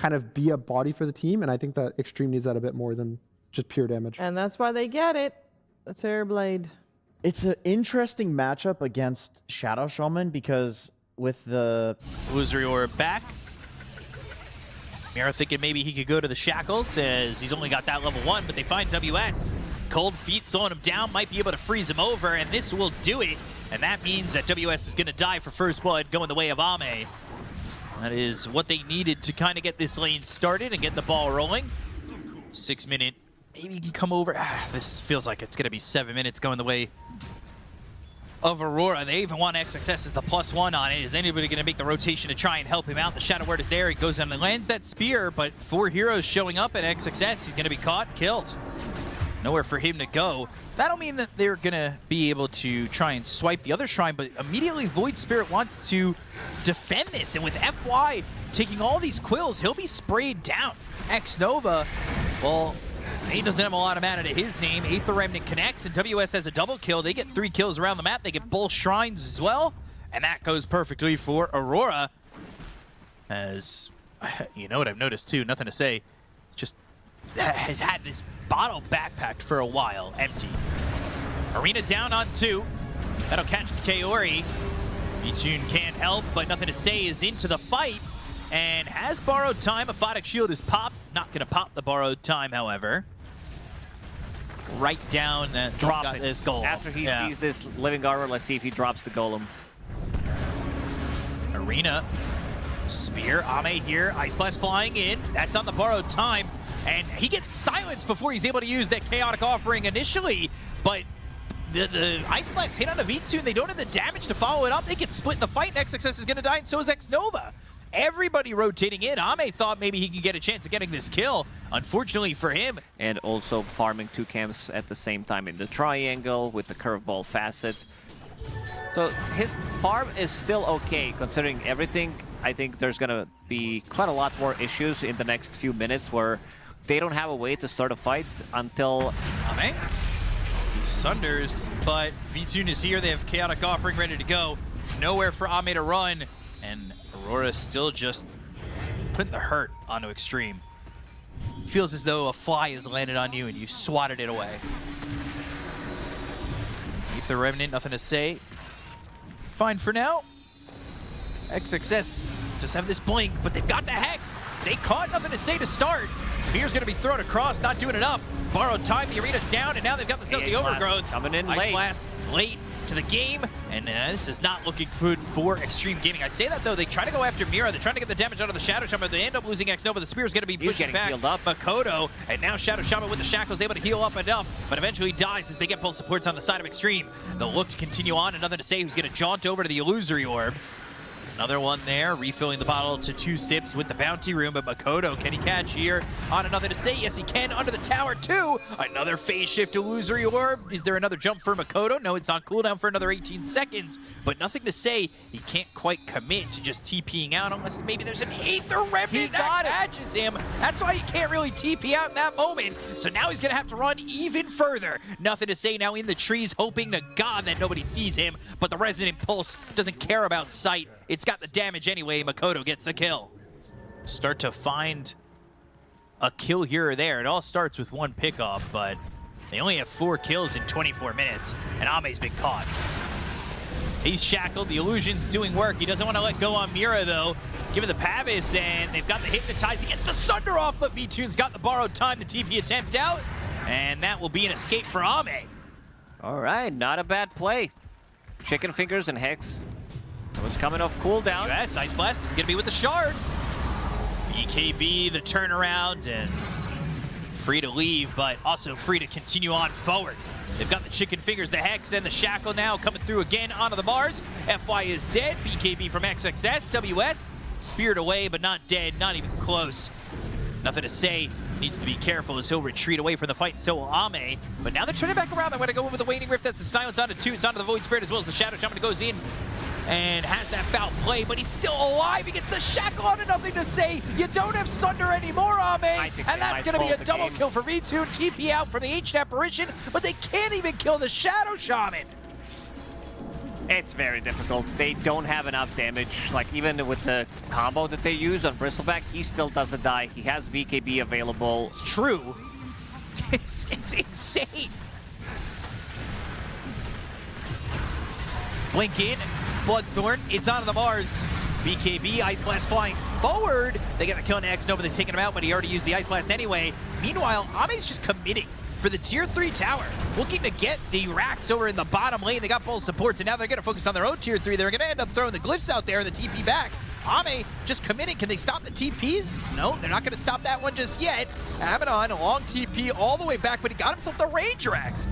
kind of be a body for the team, and I think that Xtreme needs that a bit more than just pure damage. And that's why they get it. The Terrorblade. It's an interesting matchup against Shadow Shaman because with the Illusory Orb back. Mira thinking maybe he could go to the Shackles as he's only got that level 1, but they find WS. Cold Feet slowing him down, might be able to freeze him over, and this will do it. And that means that WS is going to die for first blood, going the way of Ame. That is what they needed to kind of get this lane started and get the ball rolling. 6 minute, maybe he can come over. This feels like it's going to be 7 minutes going the way of Aurora. They even want XXS as the +1 on it. Is anybody going to make the rotation to try and help him out? The Shadow Word is there. He goes down and lands that spear, but 4 heroes showing up at XXS. He's going to be caught, killed. Nowhere for him to go. That'll mean that they're going to be able to try and swipe the other shrine, but immediately Void Spirit wants to defend this. And with FY taking all these quills, he'll be sprayed down. X-Nova, well, he doesn't have a lot of mana to his name. Aether Remnant connects, and WS has a double kill. They get 3 kills around the map. They get both shrines as well, and that goes perfectly for Aurora. As, you know what I've noticed too, nothing to say, just has had this bottle backpacked for a while, empty. Arena down on 2. That'll catch Kaori. Vitune can't help, but nothing to say is into the fight. And has borrowed time. Aphotic Shield is popped. Not going to pop the borrowed time, however. Right down, drop this golem. After he sees this living armor, let's see if he drops the golem. Arena. Spear. Ame here. Ice Blast flying in. That's on the borrowed time. And he gets silenced before he's able to use that Chaotic Offering initially. But the Ice Blast hit on a Vitsu, and they don't have the damage to follow it up. They get split in the fight, and XXS is going to die, and so is X-Nova. Everybody rotating in. Ame thought maybe he can get a chance of getting this kill. Unfortunately for him. And also farming 2 camps at the same time in the triangle with the curveball facet. So his farm is still okay considering everything. I think there's going to be quite a lot more issues in the next few minutes where they don't have a way to start a fight until Ame. He sunders, but Vitune is here. They have Chaotic Offering ready to go. Nowhere for Ame to run. And Aurora still just putting the hurt onto Xtreme. Feels as though a fly has landed on you and you swatted it away. Aether Remnant, nothing to say. Fine for now. XXS does have this blink, but they've got the Hex. They caught, nothing to say to start. Spear's gonna be thrown across, not doing enough. Borrowed time, the arena's down, and now they've got themselves the Overgrowth. Coming in Ice late. Blast late to the game, and this is not looking good for Xtreme Gaming. I say that though, they try to go after Mira, they're trying to get the damage out of the Shadow Shaman, they end up losing X-Nova, the Spear's gonna be pushing back healed up. Makoto, and now Shadow Shaman with the Shackles able to heal up enough, but eventually dies as they get pulse supports on the side of Xtreme. They'll look to continue on, and nothing to say who's gonna jaunt over to the Illusory Orb. Another one there, refilling the bottle to 2 sips with the Bounty Room, but Makoto, can he catch here on another to say? Yes, he can, under the tower too. Another phase shift Illusory Orb. Is there another jump for Makoto? No, it's on cooldown for another 18 seconds, but nothing to say. He can't quite commit to just TPing out unless maybe there's an Aether Remnant that catches him. That's why he can't really TP out in that moment. So now he's gonna have to run even further. Nothing to say now in the trees, hoping to God that nobody sees him, but the Resonant Pulse doesn't care about sight. It's got the damage anyway. Makoto gets the kill. Start to find a kill here or there. It all starts with 1 pickoff, but they only have 4 kills in 24 minutes, and Ame's been caught. He's shackled. The illusion's doing work. He doesn't want to let go on Mira, though. Give it the Pavis, and they've got the Hypnotize. He gets the Sunder off, but Vitune's got the borrowed time. The TP attempt out, and that will be an escape for Ame. All right, not a bad play. Chicken Fingers and Hex was coming off cooldown. Yes, Ice Blast is going to be with the Shard. BKB, the turnaround, and free to leave, but also free to continue on forward. They've got the Chicken Fingers, the Hex, and the Shackle now coming through again onto the bars. FY is dead. BKB from XXS. WS speared away, but not dead, not even close. Nothing to say. Needs to be careful as he'll retreat away from the fight, so will Ame. But now they're turning back around. They want to go in with the Waning Rift. That's the Silence onto 2. It's onto the Void Spirit as well as the Shadow Shaman goes in and has that foul play, but he's still alive. He gets the Shackle on and nothing to say. You don't have Sunder anymore, Ame. And that's going to be a double kill for V2. TP out from the Ancient Apparition, but they can't even kill the Shadow Shaman. It's very difficult. They don't have enough damage. Like, even with the combo that they use on Bristleback, he still doesn't die. He has BKB available. It's true. It's insane. Blink in, Bloodthorn, it's onto the Mars. BKB, Ice Blast flying forward. They get the kill on X-Nova, they're taking him out, but he already used the Ice Blast anyway. Meanwhile, Ame's just committing for the tier 3 tower, looking to get the racks over in the bottom lane. They got both supports, and now they're going to focus on their own tier 3. They're going to end up throwing the glyphs out there and the TP back. Ame just committing. Can they stop the TPs? No, they're not going to stop that one just yet. Abaddon, a long TP all the way back, but he got himself the range racks.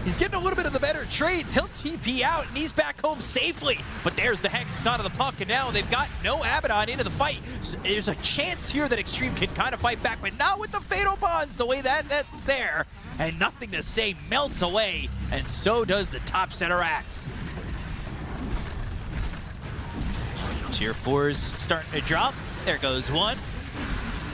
He's getting a little bit of the better trades. He'll TP out, and he's back home safely. But there's the Hex. It's onto the puck, and now they've got no Abaddon into the fight. So there's a chance here that Xtreme can kind of fight back, but not with the Fatal Bonds the way that's there. And Nothing to Say melts away, and so does the top center axe. Tier 4's starting to drop. There goes one.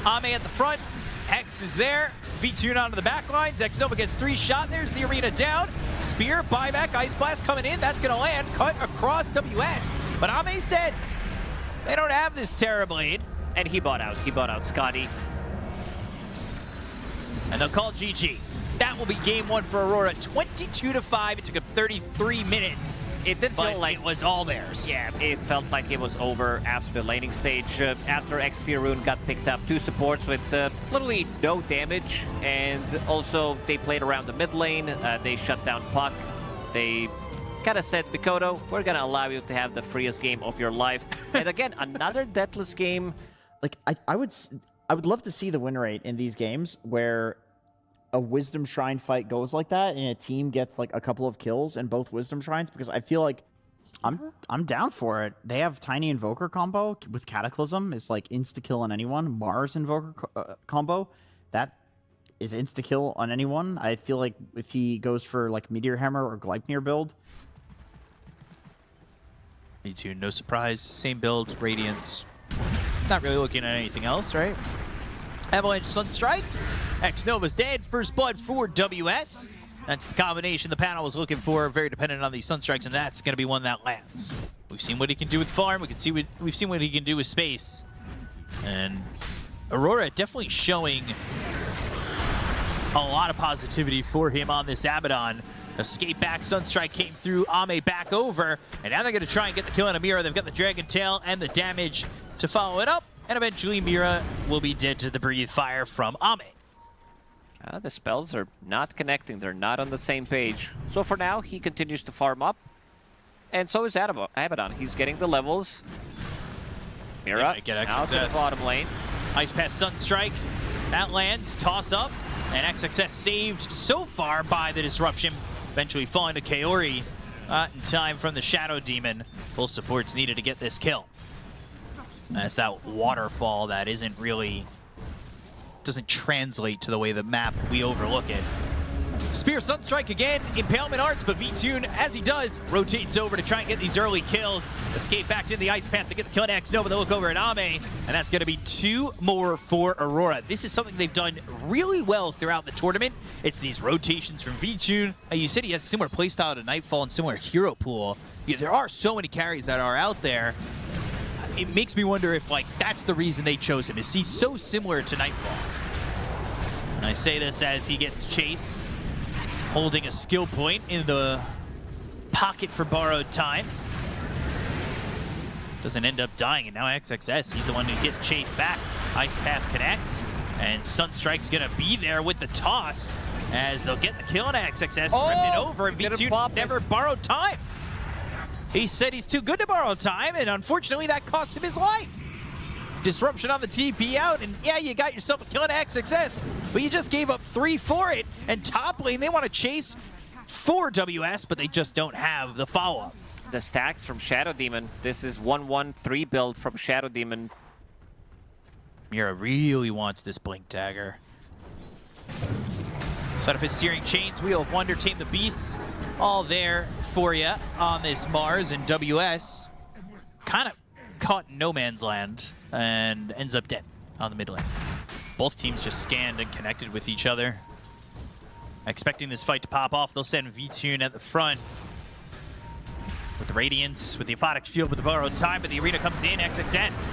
Ame at the front. Hex is there. V2 onto the back lines. X-Nova gets 3 shot. There's the arena down. Spear, buyback, Ice Blast coming in. That's going to land. Cut across WS. But Ame's dead. They don't have this Terrorblade. And he bought out. He bought out Scotty. And they'll call GG. That will be game 1 for Aurora. 22-5. It took up 33 minutes. It did feel But like it was all theirs. Yeah, it felt like it was over after the laning stage. After XP Rune got picked up, 2 supports with literally no damage. And also, they played around the mid lane. They shut down Puck. They kind of said, Mikoto, we're going to allow you to have the freest game of your life. And again, another deathless game. Like, I would love to see the win rate in these games where a Wisdom Shrine fight goes like that and a team gets like a couple of kills in both Wisdom Shrines, because I feel like I'm down for it. They have Tiny Invoker combo with Cataclysm. It's like insta-kill on anyone. Mars Invoker combo, that is insta-kill on anyone. I feel like if he goes for like Meteor Hammer or Gleipnir build. Me too, no surprise. Same build, Radiance. Not really looking at anything else, right? Avalanche Sunstrike. X-Nova's dead. First blood for WS. That's the combination the panel was looking for. Very dependent on these Sunstrikes, and that's going to be one that lands. We've seen what he can do with farm. We've seen what he can do with space. And Aurora definitely showing a lot of positivity for him on this Abaddon. Escape back, Sunstrike came through, Ame back over, and now they're going to try and get the kill on Amira. They've got the Dragon Tail and the damage to follow it up, and eventually Mira will be dead to the breathe fire from Ame. The spells are not connecting. They're not on the same page. So for now, he continues to farm up. And so is Abaddon. He's getting the levels. Mira get out to the bottom lane. Ice Pass Sunstrike. That lands. Toss up. And XXS saved so far by the disruption. Eventually falling to Kaori. In time from the Shadow Demon. Full supports needed to get this kill. That's that waterfall that isn't really... doesn't translate to the way the map we overlook it. Spear Sunstrike again, Impalement Arts, but V-Tune, as he does, rotates over to try and get these early kills. Escape back into the Ice Path to get the kill on X-Nova. They look over at Ame, and that's going to be 2 more for Aurora. This is something they've done really well throughout the tournament. It's these rotations from V-Tune. You said he has a similar playstyle to Nightfall and similar hero pool. Yeah, there are so many carries that are out there. It makes me wonder if, like, that's the reason they chose him. Is he so similar to Nightfall? And I say this as he gets chased, holding a skill point in the pocket for borrowed time. Doesn't end up dying, and now XXS, he's the one who's getting chased back. Ice Path connects, and Sunstrike's gonna be there with the toss as they'll get the kill on XXS, ripped it over, and V2 never borrowed time. He said he's too good to borrow time, and unfortunately that cost him his life. Disruption on the TP out, and yeah, you got yourself a kill on XXS, but you just gave up 3 for it, and top lane, they want to chase for WS, but they just don't have the follow-up. The stacks from Shadow Demon. This is 1-1-3 build from Shadow Demon. Mira really wants this Blink Dagger. Set up his Searing Chains, Wheel of Wonder, Tame the Beasts, all there for you on this Mars, and WS kind of caught in no man's land and ends up dead on the mid lane. Both teams just scanned and connected with each other. Expecting this fight to pop off, they'll send V-Tune at the front. with the Radiance, with the Aphotic Shield, with the borrowed time, but the Arena comes in, XXS.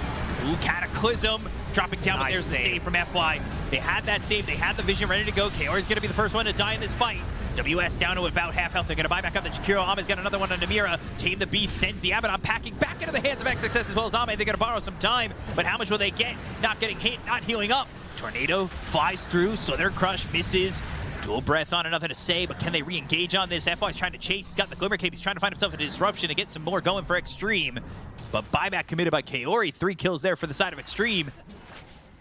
Ooh, Cataclysm dropping down, but there's the save from FY. They had that save, they had the vision ready to go. Kaori's gonna be the first one to die in this fight. WS down to about half health. They're gonna buy back up the Jakiro. Ame's got another one on Namira. Tame the Beast sends the Abaddon packing back into the hands of XXS as well as Ame. They're gonna borrow some time, but how much will they get? Not getting hit, not healing up. Tornado flies through, so their crush misses. Dual breath on, nothing to say, but can they re-engage on this? FY's trying to chase, he's got the Glimmer Cape, he's trying to find himself a disruption to get some more going for Xtreme. But buyback committed by Kaori, 3 kills there for the side of Xtreme.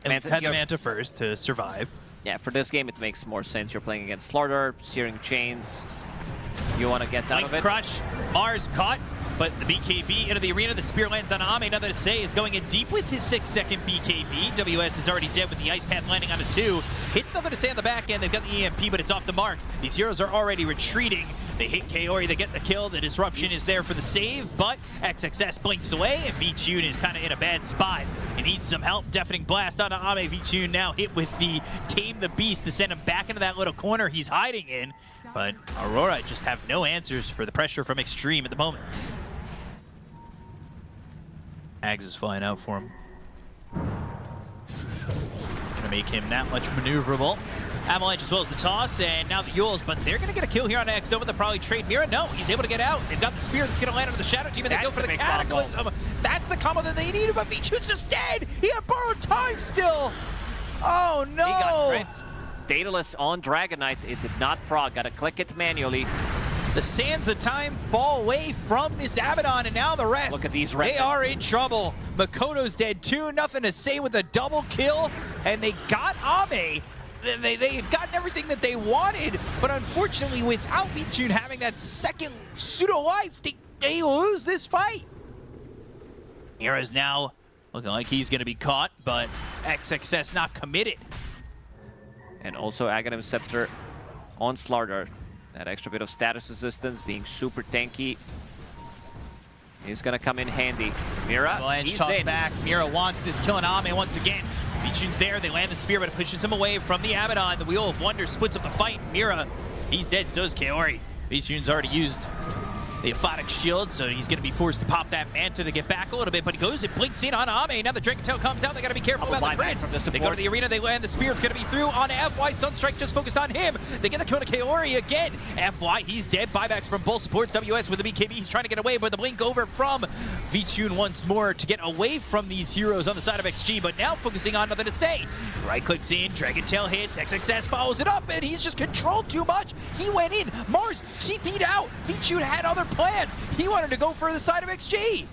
And let's head to Manta first to survive. Yeah, for this game it makes more sense. You're playing against Slaughter, Searing Chains. You want to get out of it. Crush, Mars caught, but the BKB into the arena. The spear lands on Ame, nothing to say, is going in deep with his 6-second BKB. WS is already dead with the Ice Path landing on a 2. Hits nothing to say on the back end. They've got the EMP, but it's off the mark. These heroes are already retreating. They hit Kaori, they get the kill. The disruption is there for the save, but XXS blinks away, and Vici is kind of in a bad spot. He needs some help. Deafening blast onto Ame. Vici now hit with the Tame the Beast to send him back into that little corner he's hiding in. But Aurora just have no answers for the pressure from Xtreme at the moment. Ags is flying out for him. Gonna make him that much maneuverable. Avalanche as well as the toss, and now the Yules, but they're gonna get a kill here on X. Nova. They'll probably trade Mira. No, he's able to get out. They've got the spear that's gonna land on the Shadow Team, and they go for the Cataclysm. That's the combo that they needed, but Vichu's just dead! He had borrowed time still! Oh no! He got tricked. Daedalus on Dragon Knight. It did not proc. Gotta click it manually. The sands of time fall away from this Abaddon, and now the rest. Look at these They records. are in trouble. Makoto's dead too. Nothing to say with a double kill, and they got Ame. They had gotten everything that they wanted, but unfortunately, without Vici having that second pseudo-life, they lose this fight. Mira's now looking like he's going to be caught, but XXS not committed. And also Aghanim Scepter on Slaughter. That extra bit of status resistance, being super tanky, is gonna come in handy. Mira, Avalanche he's toss in. back. Mira wants this kill on Ame once again. Vici's there. They land the spear, but it pushes him away from the Abaddon. The Wheel of Wonder splits up the fight. Mira, he's dead. So is Kaori. Vici's already used the Aphotic Shield, so he's going to be forced to pop that Manta to get back a little bit, but he goes and blinks in on Ame. Now the Dragon Tail comes out. They got to be careful about the crits. They go to the arena. They land the spear. It's going to be through on FY. Sunstrike just focused on him. They get the kill to Kaori again. FY, he's dead. Buybacks from both supports. WS with the BKB. He's trying to get away, but the blink over from Vici once more to get away from these heroes on the side of XG, but now focusing on nothing to say. Right clicks in. Dragon Tail hits. XXS follows it up, and he's just controlled too much. He went in. Mars TP'd out. Vici had other plans. He wanted to go for the side of XG.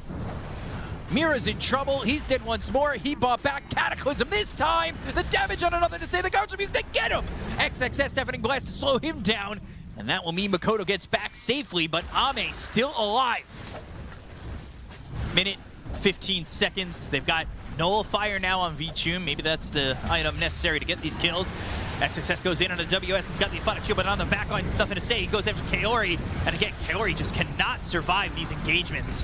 Mira's in trouble. He's dead once more. He bought back Cataclysm this time. The damage on another to say the guards rebuke. They get him. XXS Deafening Blast to slow him down. And that will mean Makoto gets back safely, but Ame still alive. Minute 15 seconds. They've got Nullifier now on Vici. Maybe that's the item necessary to get these kills. XXS goes in on the WS. He's got the Aphotic Shield, but on the backline, there's nothing to say. He goes after Kaori, and again, Kaori just cannot survive these engagements.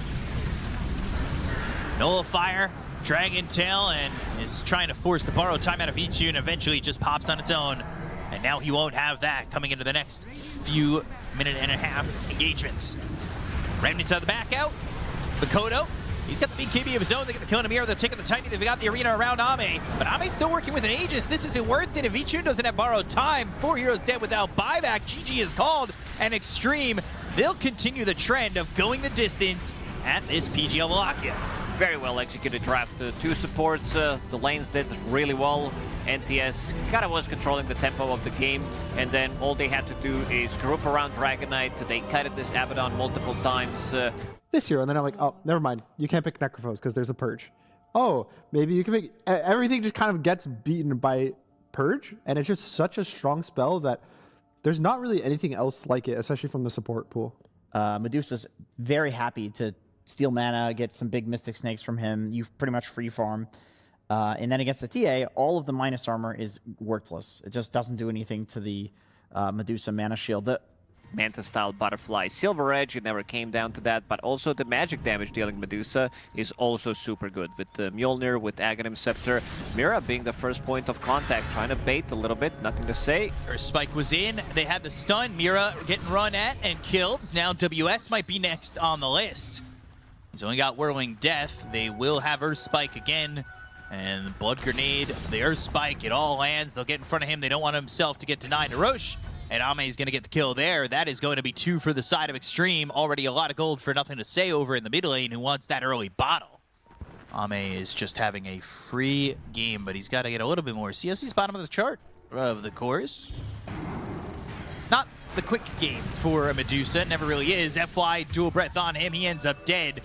Nullifier, Dragon Tail, and is trying to force the borrowed time out of Vici, and eventually just pops on its own. And now he won't have that coming into the next few minute-and-a-half engagements. Remnants out of the back out. Makoto. He's got the BKB of his own. They get the kill on Amir. They're taking the Tiny. They've got the arena around Ame. But Ame's still working with an Aegis. This isn't worth it. If Vici doesn't have borrowed time, 4 heroes dead without buyback. GG is called. And Xtreme, they'll continue the trend of going the distance at this PGL Wallachia. Very well executed draft. 2 supports. The lanes did really well. NTS kind of was controlling the tempo of the game, and then all they had to do is group around Dragon Knight. They kited this Abaddon multiple times. This hero, and then I'm like, oh, never mind. You can't pick Necrophos because there's a Purge. Oh, maybe you can pick... Everything just kind of gets beaten by Purge, and it's just such a strong spell that there's not really anything else like it, especially from the support pool. Medusa's very happy to steal mana, get some big Mystic Snakes from him. You pretty much free farm. And then against the TA, all of the minus armor is worthless. It just doesn't do anything to the Medusa mana shield. Manta-style Butterfly. Silver Edge, it never came down to that, but also the magic damage dealing Medusa is also super good. With the Mjolnir, with Aghanim Scepter, Mira being the first point of contact, trying to bait a little bit, nothing to say. Her spike was in, they had the stun, Mira getting run at and killed. Now WS might be next on the list. He's only got Whirling Death, they will have Earth Spike again. And Blood Grenade, the Earth Spike, it all lands. They'll get in front of him. They don't want himself to get denied to Roche. And Ame is going to get the kill there. That is going to be 2 for the side of Xtreme. Already a lot of gold for nothing to say over in the mid lane, who wants that early bottle. Ame is just having a free game, but he's got to get a little bit more. CSC's bottom of the chart of the course. Not the quick game for a Medusa. Never really is. FY dual breath on him. He ends up dead.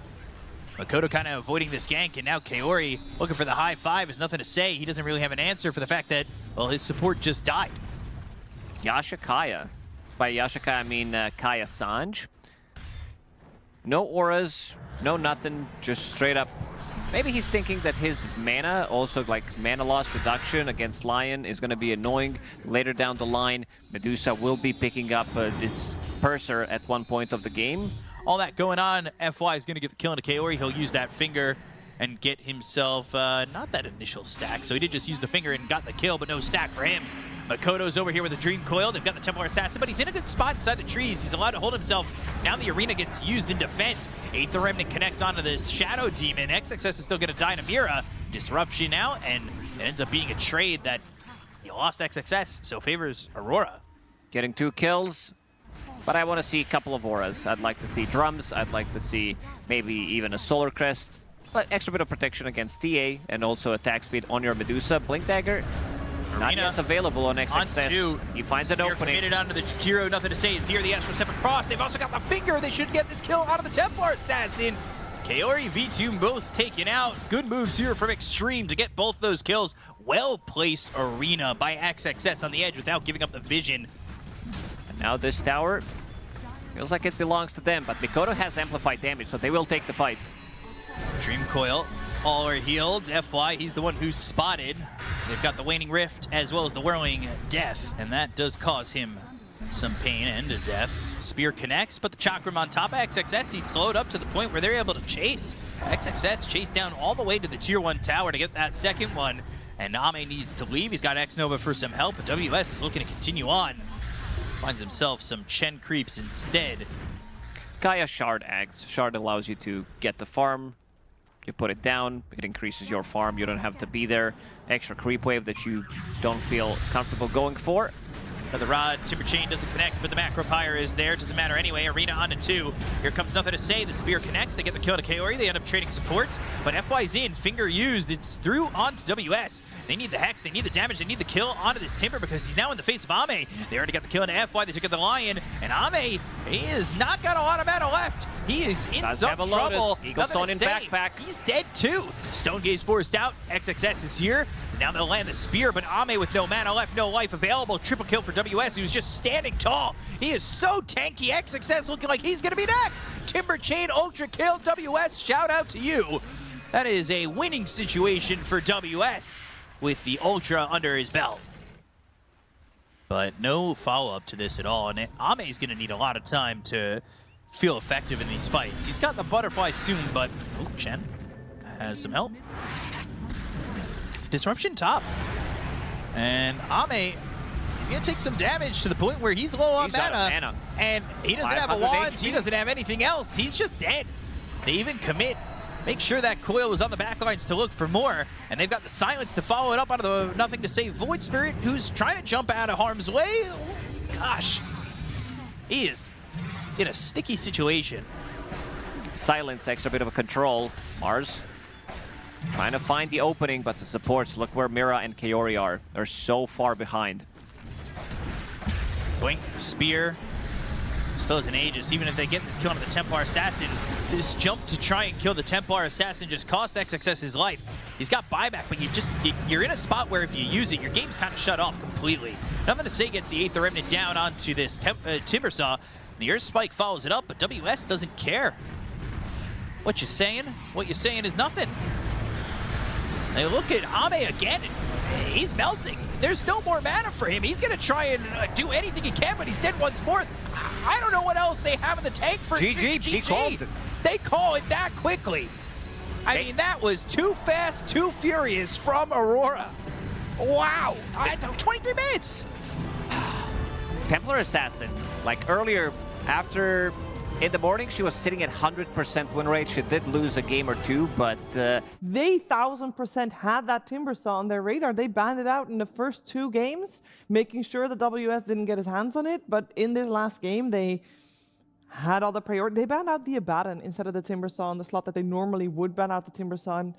Makoto kind of avoiding this gank, and now Kaori looking for the high five. Has nothing to say. He doesn't really have an answer for the fact that, well, his support just died. Yasha Kaya. By Yasha Kaya, I mean Kaya Sanj. No auras, no nothing, just straight up. Maybe he's thinking that his mana, also like mana loss reduction against Lion, is going to be annoying later down the line. Medusa will be picking up this Purser at one point of the game. All that going on, FY is going to get the kill into Kaori. He'll use that finger and get himself not that initial stack. So he did just use the finger and got the kill, but no stack for him. Makoto's over here with a Dream Coil. They've got the Templar Assassin, but he's in a good spot inside the trees. He's allowed to hold himself. Now the arena gets used in defense. Aether Remnant connects onto this Shadow Demon. XXS is still going to die to Mira. Disruption out, and it ends up being a trade that you lost XXS, so favors Aurora. Getting 2 kills. But I want to see a couple of auras. I'd like to see drums. I'd like to see maybe even a Solar Crest. But extra bit of protection against TA and also attack speed on your Medusa. Blink Dagger, not yet available on XXS. On 2. He finds an opening. Committed onto the Jakiro. Nothing to say. Zero the Astral Step across. They've also got the finger. They should get this kill out of the Templar Assassin. Kaori, V2 both taken out. Good moves here from Xtreme to get both those kills. Well-placed arena by XXS on the edge without giving up the vision. Now this tower feels like it belongs to them, but Mikoto has amplified damage, so they will take the fight. Dream Coil, all are healed. FY, he's the one who's spotted. They've got the Waning Rift as well as the Whirling Death, and that does cause him some pain and a death. Spear connects, but the Chakram on top of XXS, he's slowed up to the point where they're able to chase. XXS chased down all the way to the Tier 1 tower to get that second one, and Ame needs to leave. He's got X-Nova for some help, but WS is looking to continue on. Finds himself some Chen creeps instead. Kaya Shard acts. Shard allows you to get the farm. You put it down, it increases your farm. You don't have to be there. Extra creep wave that you don't feel comfortable going for. The Rod, Timber Chain doesn't connect, but the Macro Pyre is there. Doesn't matter anyway. Arena on to 2. Here comes nothing to say. The Spear connects. They get the kill to Kaori. They end up trading supports, but FY's in. Finger used. It's through onto WS. They need the Hex. They need the damage. They need the kill onto this Timber because he's now in the face of Ame. They already got the kill into FY. They took out the Lion, and Ame, he has not got a lot of mana left. He is in some trouble. Eagle Stone in backpack. He's dead too. Stone Gaze forced out. XXS is here. Now they'll land the Spear, but Ame with no mana left, no life available. Triple kill for WS, who's just standing tall. He is so tanky. XXS looking like he's going to be next. Timber Chain, Ultra kill. WS, shout out to you. That is a winning situation for WS with the Ultra under his belt. But no follow-up to this at all, and Ame is going to need a lot of time to feel effective in these fights. He's got the Butterfly soon, but oh, Chen has some help. Disruption top. And Ame, he's going to take some damage to the point where he's low on mana. And he doesn't have a wand, he doesn't have anything else. He's just dead. They even commit. Make sure that Coil was on the backlines to look for more. And they've got the Silence to follow it up onto the nothing to say Void Spirit, who's trying to jump out of harm's way. Gosh. He is in a sticky situation. Silence, extra bit of a control. MOUZ trying to find the opening, but the supports, look where Mira and Kaori are. They're so far behind. Boink, Spear. Still has an Aegis. Even if they get this kill on the Templar Assassin, this jump to try and kill the Templar Assassin just cost XXS his life. He's got buyback, but you're in a spot where if you use it, your game's kind of shut off completely. Nothing to say gets the Aether Remnant down onto this Timbersaw. The Earth Spike follows it up, but WS doesn't care. What you saying? What you're saying is nothing. They look at Ame again. he's melting. There's no more mana for him. He's going to try and do anything he can, but he's dead once more. I don't know what else they have in the tank for GG. He calls it. They call it that quickly. I mean, that was too fast, too furious from Aurora. Wow. 23 minutes. Templar Assassin, like earlier, after in the morning, she was sitting at 100% win rate. She did lose a game or two, but They 1000% had that Timber Saw on their radar. They banned it out in the first 2 games, making sure the WS didn't get his hands on it. But in this last game, they had all the priority. They banned out the Abaddon instead of the Timber Saw in the slot that they normally would ban out the Timber Saw in.